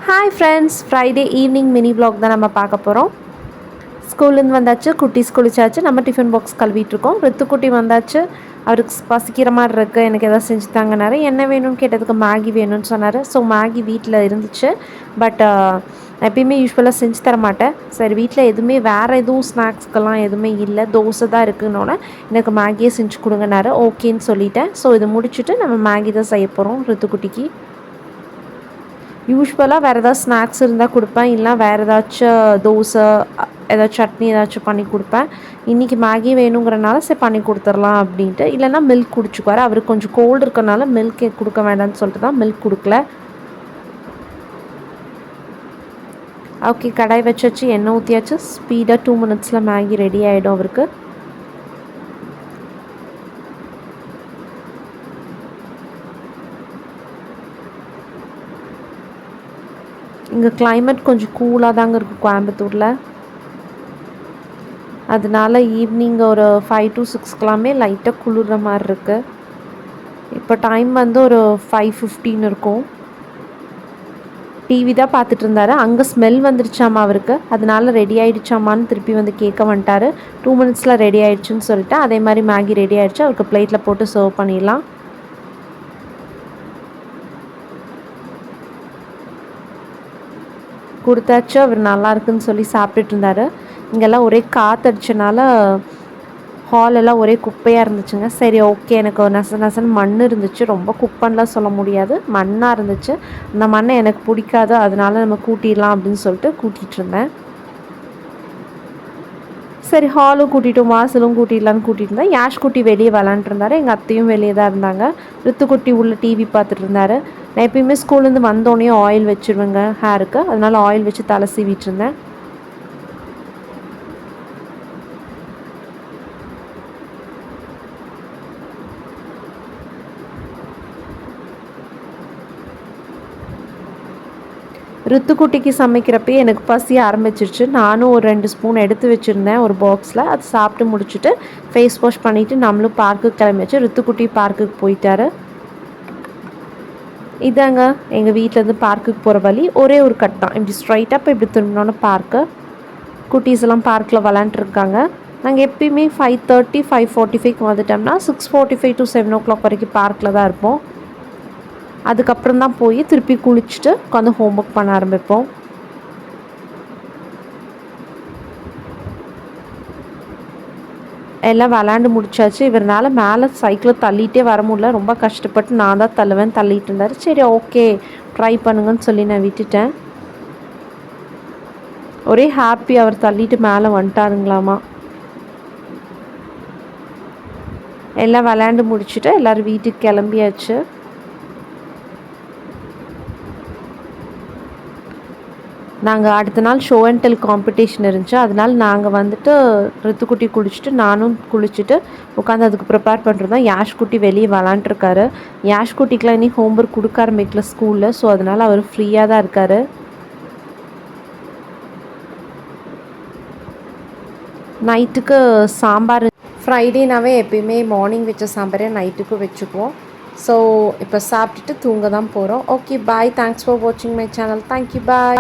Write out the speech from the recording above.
Hi friends, Friday evening mini vlog தான் நம்ம பார்க்க போகிறோம். ஸ்கூல்லேருந்து வந்தாச்சு, குட்டீஸ் குளிச்சாச்சு, நம்ம டிஃபன் பாக்ஸ் கழுவிட்டுருக்கோம். ரித்துக்குட்டி வந்தாச்சு, அவருக்கு பசிக்கிற மாதிரி இருக்குது, எனக்கு எதாவது செஞ்சு தாங்கனாரு. என்ன வேணும்னு கேட்டதுக்கு மேகி வேணும்னு சொன்னார். ஸோ மேகி வீட்டில் இருந்துச்சு, பட் எப்பயுமே யூஸ்வலாக செஞ்சு தர மாட்டேன். சரி, வீட்டில் எதுவுமே வேறு எதுவும் ஸ்நாக்ஸ்க்கெல்லாம் எதுவுமே இல்லை, தோசை தான் இருக்குன்னொன்னே எனக்கு மேகியே செஞ்சு கொடுங்கனாரு. ஓகேன்னு சொல்லிட்டேன். ஸோ இது முடிச்சுட்டு நம்ம மேகி தான் செய்ய போகிறோம் ரித்துக்குட்டிக்கு. யூஸ்வலாக வேறு ஏதாவது ஸ்நாக்ஸ் இருந்தால் கொடுப்பேன், இல்லைனா வேறு ஏதாச்சும் தோசை ஏதாச்சும் சட்னி ஏதாச்சும் பண்ணி கொடுப்பேன். இன்றைக்கி மேகி வேணுங்கிறனால சரி பண்ணி கொடுத்துர்லாம் அப்படின்ட்டு. இல்லைனா மில்க் குடிச்சுக்குவார். அவருக்கு கொஞ்சம் கோல்டு இருக்கனால மில்க் கொடுக்க வேண்டாம்னு சொல்லிட்டு தான் மில்க் கொடுக்கல. ஓகே, கடாய் வச்சு எண்ணெய் ஊற்றியாச்சு. ஸ்பீடாக 2 minutes மேகி ரெடி ஆகிடும் அவருக்கு. இங்கே கிளைமேட் கொஞ்சம் கூலாக தாங்க இருக்குது கோயம்புத்தூரில். அதனால ஈவினிங் ஒரு 5 to 6 லைட்டாக குளிர்ற மாதிரி இருக்குது. இப்போ டைம் வந்து ஒரு 5:15 இருக்கும். டிவி தான் பார்த்துட்டு இருந்தார். அங்கே ஸ்மெல் வந்துருச்சாமா அவருக்கு, அதனால ரெடி ஆகிடுச்சாமான்னு திருப்பி வந்து கேட்க வந்துட்டார். 2 minutes ரெடி ஆகிடுச்சுன்னு சொல்லிட்டேன். அதே மாதிரி மேகி ரெடி ஆகிடுச்சு, அவருக்கு பிளேட்டில் போட்டு சர்வ் பண்ணிடலாம். கொடுத்தாச்சு. அவர் நல்லா இருக்குன்னு சொல்லி சாப்பிட்டுட்டு இருந்தார். இங்கெல்லாம் ஒரே காற்றடிச்சனால ஹாலெல்லாம் ஒரே குப்பையாக இருந்துச்சுங்க. சரி, ஓகே, எனக்கு நசன்னு மண் இருந்துச்சு, ரொம்ப குப்பைன்னெலாம் சொல்ல முடியாது, மண்ணாக இருந்துச்சு. அந்த மண்ணை எனக்கு பிடிக்காது, அதனால நம்ம கூட்டிடலாம் அப்படின்னு சொல்லிட்டு கூட்டிகிட்டு இருந்தேன். சரி, ஹாலும் கூட்டிகிட்டோம், வாசலும் கூட்டிடலான்னு கூட்டிகிட்டு இருந்தேன். யாஷ் குட்டி வெளியே விளாண்டுருந்தாரு, எங்கள் அத்தையும் வெளியே தான் இருந்தாங்க. ரித்துக்குட்டி உள்ள டிவி பார்த்துட்டு இருந்தார். நான் எப்பயுமே ஸ்கூல்லேருந்து வந்தோடனே ஆயில் வச்சுருவேங்க ஹேருக்கு, அதனால் ஆயில் வச்சு தலை சீவிட்டு இருந்தேன். ரித்துக்குட்டிக்கு சமைக்கிறப்பே எனக்கு பசி ஆரம்பிச்சிருச்சு. நானும் ஒரு 2 ஸ்பூன் எடுத்து வச்சுருந்தேன் ஒரு பாக்ஸில். அது சாப்பிட்டு முடிச்சுட்டு ஃபேஸ் வாஷ் பண்ணிவிட்டு நம்மளும் பார்க்குக்கு கிளம்பியாச்சு. ரித்துக்குட்டி பார்க்குக்கு போயிட்டாரு. இதாங்க எங்கள் வீட்டிலேருந்து பார்க்குக்கு போகிற வழி. ஒரே ஒரு கட் தான், இப்படி ஸ்ட்ரைட்டாக இப்போ இப்படி திரும்பினோன்னு பார்க்கு. குட்டீஸ் எல்லாம் பார்க்கில் விளாண்டுருக்காங்க. நாங்கள் எப்பயுமே 5:30 5:45 வந்துட்டோம்னா 6:45 to 7 o'clock வரைக்கும் பார்க்கில் தான் இருப்போம். அதுக்கப்புறம் தான் போய் திருப்பி குளிச்சுட்டு உட்காந்து ஹோம்ஒர்க் பண்ண ஆரம்பிப்போம். எல்லாம் விளாண்டு முடிச்சாச்சு. இவர்னால மேலே சைக்கிளை தள்ளிகிட்டே வர முடியல, ரொம்ப கஷ்டப்பட்டு நான் தான் தள்ளிட்டு இருந்தார். சரி, ஓகே, ட்ரை பண்ணுங்கன்னு சொல்லி நான் விட்டுட்டேன். ஒரே ஹாப்பி, அவர் தள்ளிட்டு மேலே வந்துட்டாருங்களாமா. எல்லாம் விளாண்டு முடிச்சுட்டு எல்லோரும் வீட்டுக்கு கிளம்பியாச்சு. நாங்கள் அடுத்த நாள் ஷோ அண்ட் டெல் காம்படிஷன் இருந்துச்சு, அதனால் நாங்கள் வந்துட்டு ரித்துக்குட்டி குளிச்சுட்டு நானும் குளிச்சுட்டு உட்காந்து அதுக்கு ப்ரிப்பேர் பண்ணுறோம். யாஷ் குட்டி வெளியே விளாண்டுருக்காரு. யாஷ் குட்டிக்கெலாம் இனி ஹோம்ஒர்க் கொடுக்க ஆரம்பிக்கல ஸ்கூலில், ஸோ அதனால் அவர் ஃப்ரீயாக தான் இருக்கார். நைட்டுக்கு சாம்பார். ஃப்ரைடேனாவே எப்பயுமே மார்னிங் வச்ச சாம்பாரே நைட்டுக்கும் வச்சுக்குவோம். ஸோ இப்போ சாப்பிட்டுட்டு தூங்க தான் போகிறோம். Okay, bye. தேங்க்ஸ் ஃபார் வாட்சிங் மை சேனல். Thank you, bye.